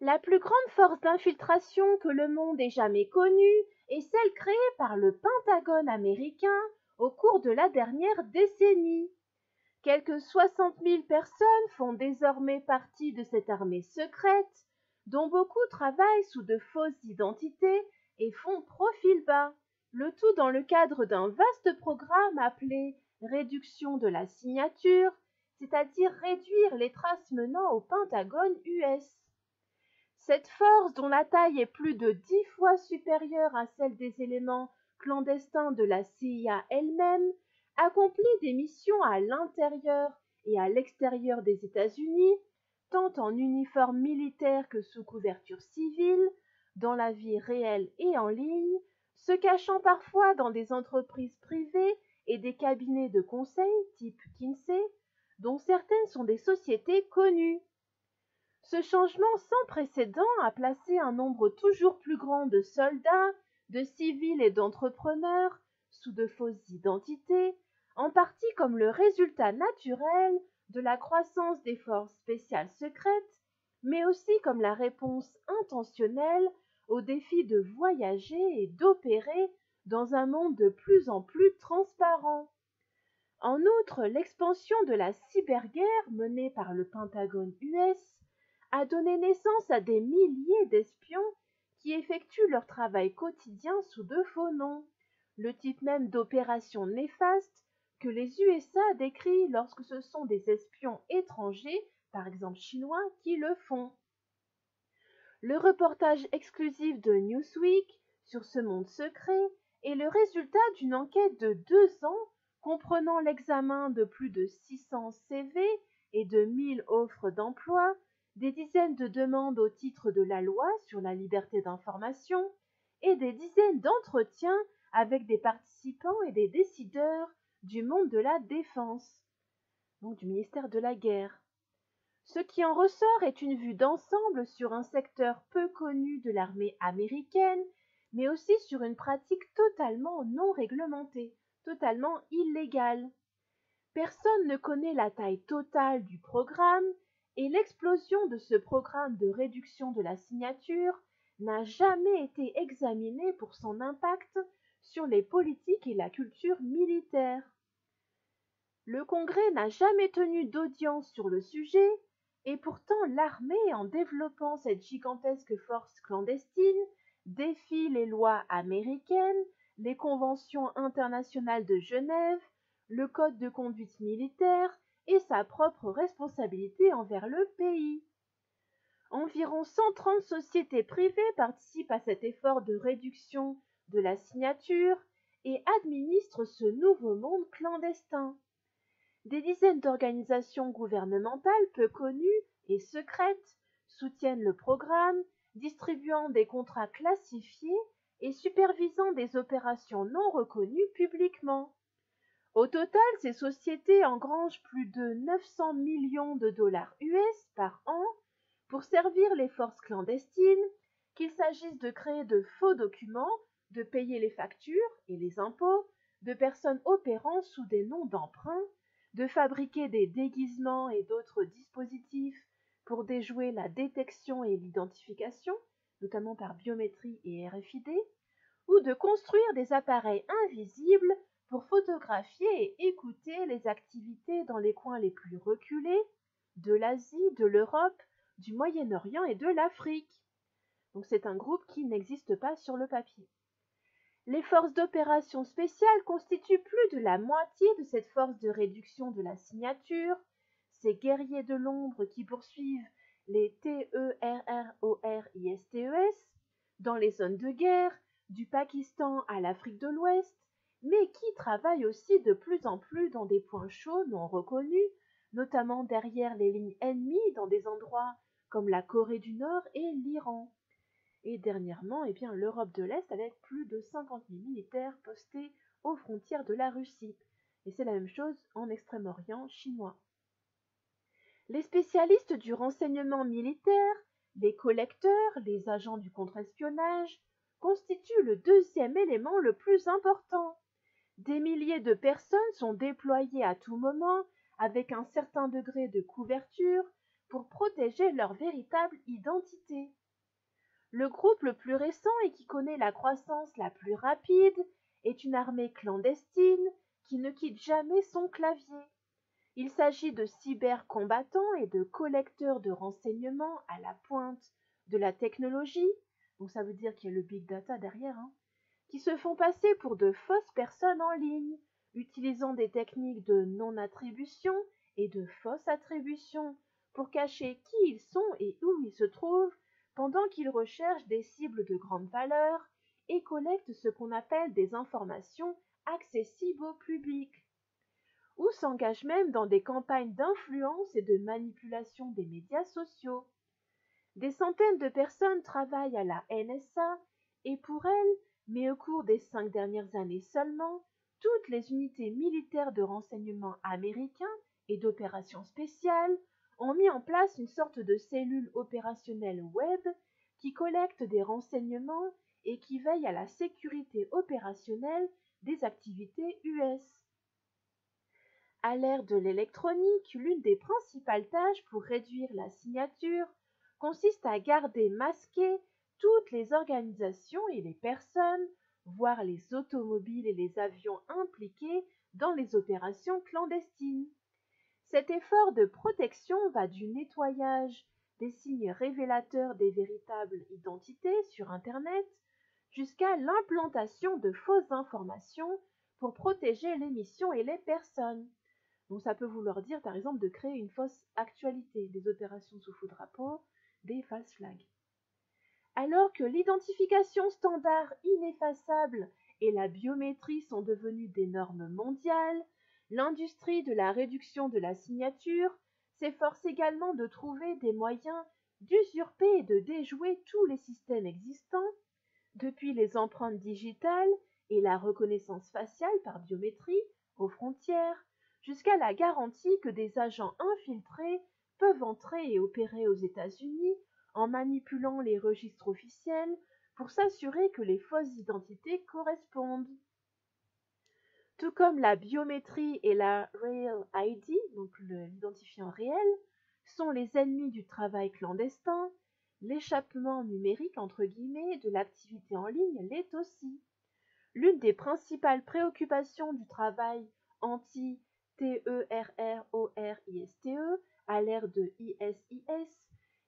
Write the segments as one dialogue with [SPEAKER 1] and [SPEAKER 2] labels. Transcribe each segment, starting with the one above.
[SPEAKER 1] La plus grande force d'infiltration que le monde ait jamais connue est celle créée par le Pentagone américain au cours de la dernière décennie. Quelques 60 000 personnes font désormais partie de cette armée secrète, dont beaucoup travaillent sous de fausses identités et font profil bas, le tout dans le cadre d'un vaste programme appelé réduction de la signature, c'est-à-dire réduire les traces menant au Pentagone US. Cette force, dont la taille est plus de 10 fois supérieure à celle des éléments clandestins de la CIA elle-même, accomplit des missions à l'intérieur et à l'extérieur des États-Unis, tant en uniforme militaire que sous couverture civile, dans la vie réelle et en ligne, se cachant parfois dans des entreprises privées et des cabinets de conseil type Kinsey, dont certaines sont des sociétés connues. Ce changement sans précédent a placé un nombre toujours plus grand de soldats, de civils et d'entrepreneurs sous de fausses identités, en partie comme le résultat naturel de la croissance des forces spéciales secrètes, mais aussi comme la réponse intentionnelle au défi de voyager et d'opérer dans un monde de plus en plus transparent. En outre, l'expansion de la cyberguerre menée par le Pentagone US a donné naissance à des milliers d'espions qui effectuent leur travail quotidien sous de faux noms, le type même d'opération néfaste que les USA décrivent lorsque ce sont des espions étrangers, par exemple chinois, qui le font. Le reportage exclusif de Newsweek sur ce monde secret est le résultat d'une enquête de 2 ans comprenant l'examen de plus de 600 CV et de 1000 offres d'emploi, des dizaines de demandes au titre de la loi sur la liberté d'information et des dizaines d'entretiens avec des participants et des décideurs du monde de la défense, donc du ministère de la Guerre. Ce qui en ressort est une vue d'ensemble sur un secteur peu connu de l'armée américaine, mais aussi sur une pratique totalement non réglementée, totalement illégale. Personne ne connaît la taille totale du programme, et l'explosion de ce programme de réduction de la signature n'a jamais été examinée pour son impact sur les politiques et la culture militaire. Le Congrès n'a jamais tenu d'audience sur le sujet, et pourtant l'armée, en développant cette gigantesque force clandestine, défie les lois américaines, les conventions internationales de Genève, le code de conduite militaire et sa propre responsabilité envers le pays. Environ 130 sociétés privées participent à cet effort de réduction de la signature et administrent ce nouveau monde clandestin. Des dizaines d'organisations gouvernementales peu connues et secrètes soutiennent le programme, distribuant des contrats classifiés et supervisant des opérations non reconnues publiquement. Au total, ces sociétés engrangent plus de 900 millions de dollars US par an pour servir les forces clandestines, qu'il s'agisse de créer de faux documents, de payer les factures et les impôts, de personnes opérant sous des noms d'emprunt, de fabriquer des déguisements et d'autres dispositifs pour déjouer la détection et l'identification, notamment par biométrie et RFID, ou de construire des appareils invisibles pour photographier et écouter les activités dans les coins les plus reculés de l'Asie, de l'Europe, du Moyen-Orient et de l'Afrique. Donc c'est un groupe qui n'existe pas sur le papier. Les forces d'opération spéciales constituent plus de la moitié de cette force de réduction de la signature, ces guerriers de l'ombre qui poursuivent les TERRORISTES dans les zones de guerre, du Pakistan à l'Afrique de l'Ouest, mais qui travaillent aussi de plus en plus dans des points chauds non reconnus, notamment derrière les lignes ennemies dans des endroits comme la Corée du Nord et l'Iran. Et dernièrement, l'Europe de l'Est avec plus de 50 000 militaires postés aux frontières de la Russie. Et c'est la même chose en Extrême-Orient chinois. Les spécialistes du renseignement militaire, les collecteurs, les agents du contre-espionnage, constituent le deuxième élément le plus important. Des milliers de personnes sont déployées à tout moment avec un certain degré de couverture pour protéger leur véritable identité. Le groupe le plus récent et qui connaît la croissance la plus rapide est une armée clandestine qui ne quitte jamais son clavier. Il s'agit de cybercombattants et de collecteurs de renseignements à la pointe de la technologie, donc ça veut dire qu'il y a le big data derrière, qui se font passer pour de fausses personnes en ligne, utilisant des techniques de non-attribution et de fausse attribution pour cacher qui ils sont et où ils se trouvent pendant qu'ils recherchent des cibles de grande valeur et collectent ce qu'on appelle des informations accessibles au public, ou s'engagent même dans des campagnes d'influence et de manipulation des médias sociaux. Des centaines de personnes travaillent à la NSA et pour elles, mais au cours des 5 dernières années seulement, toutes les unités militaires de renseignement américains et d'opérations spéciales ont mis en place une sorte de cellule opérationnelle web qui collecte des renseignements et qui veille à la sécurité opérationnelle des activités US. À l'ère de l'électronique, l'une des principales tâches pour réduire la signature consiste à garder masquées toutes les organisations et les personnes, voire les automobiles et les avions impliqués dans les opérations clandestines. Cet effort de protection va du nettoyage des signes révélateurs des véritables identités sur Internet jusqu'à l'implantation de fausses informations pour protéger les missions et les personnes. Donc ça peut vouloir dire par exemple de créer une fausse actualité, des opérations sous faux drapeau, des false flags. Alors que l'identification standard ineffaçable et la biométrie sont devenues des normes mondiales, l'industrie de la réduction de la signature s'efforce également de trouver des moyens d'usurper et de déjouer tous les systèmes existants, depuis les empreintes digitales et la reconnaissance faciale par biométrie aux frontières, jusqu'à la garantie que des agents infiltrés peuvent entrer et opérer aux États-Unis en manipulant les registres officiels pour s'assurer que les fausses identités correspondent. Tout comme la biométrie et la Real ID, donc l'identifiant réel, sont les ennemis du travail clandestin, l'échappement numérique entre guillemets de l'activité en ligne l'est aussi. L'une des principales préoccupations du travail anti-terroriste à l'ère de ISIS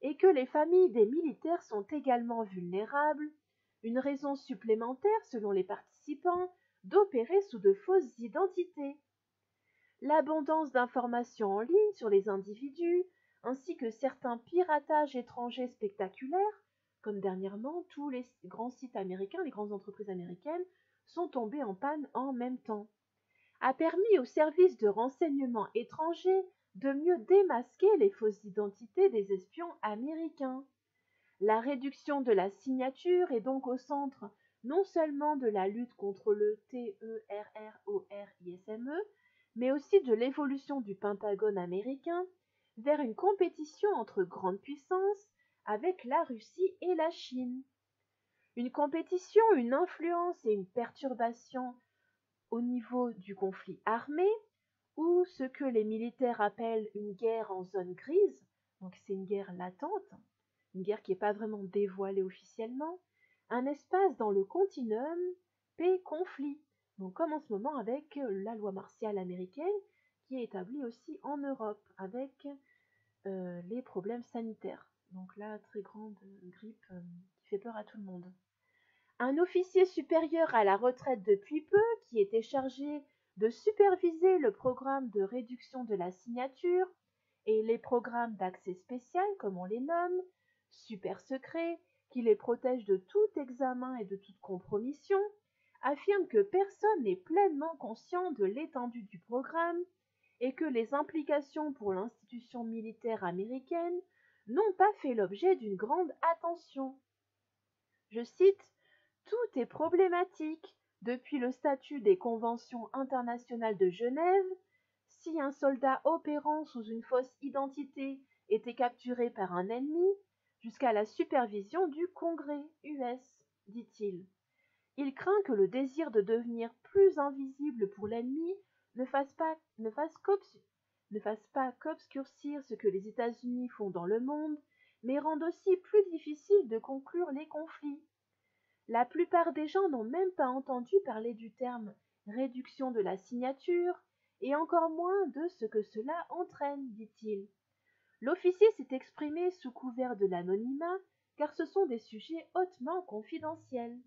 [SPEAKER 1] est que les familles des militaires sont également vulnérables, une raison supplémentaire selon les participants d'opérer sous de fausses identités. L'abondance d'informations en ligne sur les individus, ainsi que certains piratages étrangers spectaculaires, comme dernièrement tous les grands sites américains, les grandes entreprises américaines, sont tombés en panne en même temps, a permis aux services de renseignement étrangers de mieux démasquer les fausses identités des espions américains. La réduction de la signature est donc au centre non seulement de la lutte contre le terrorisme, mais aussi de l'évolution du Pentagone américain vers une compétition entre grandes puissances avec la Russie et la Chine. Une compétition, une influence et une perturbation au niveau du conflit armé, ou ce que les militaires appellent une guerre en zone grise, donc c'est une guerre latente, une guerre qui n'est pas vraiment dévoilée officiellement, un espace dans le continuum paix-conflit, donc comme en ce moment avec la loi martiale américaine qui est établie aussi en Europe avec les problèmes sanitaires. Donc la très grande grippe qui fait peur à tout le monde. Un officier supérieur à la retraite depuis peu, qui était chargé de superviser le programme de réduction de la signature et les programmes d'accès spécial, comme on les nomme, super secrets, qui les protègent de tout examen et de toute compromission, affirme que personne n'est pleinement conscient de l'étendue du programme et que les implications pour l'institution militaire américaine n'ont pas fait l'objet d'une grande attention. Je cite: tout est problématique, depuis le statut des conventions internationales de Genève. Si un soldat opérant sous une fausse identité était capturé par un ennemi, jusqu'à la supervision du Congrès US, dit-il. Il craint que le désir de devenir plus invisible pour l'ennemi ne fasse ne fassent pas qu'obscurcir ce que les États-Unis font dans le monde, mais rendent aussi plus difficile de conclure les conflits. La plupart des gens n'ont même pas entendu parler du terme réduction de la signature, et encore moins de ce que cela entraîne, dit-il. L'officier s'est exprimé sous couvert de l'anonymat, car ce sont des sujets hautement confidentiels.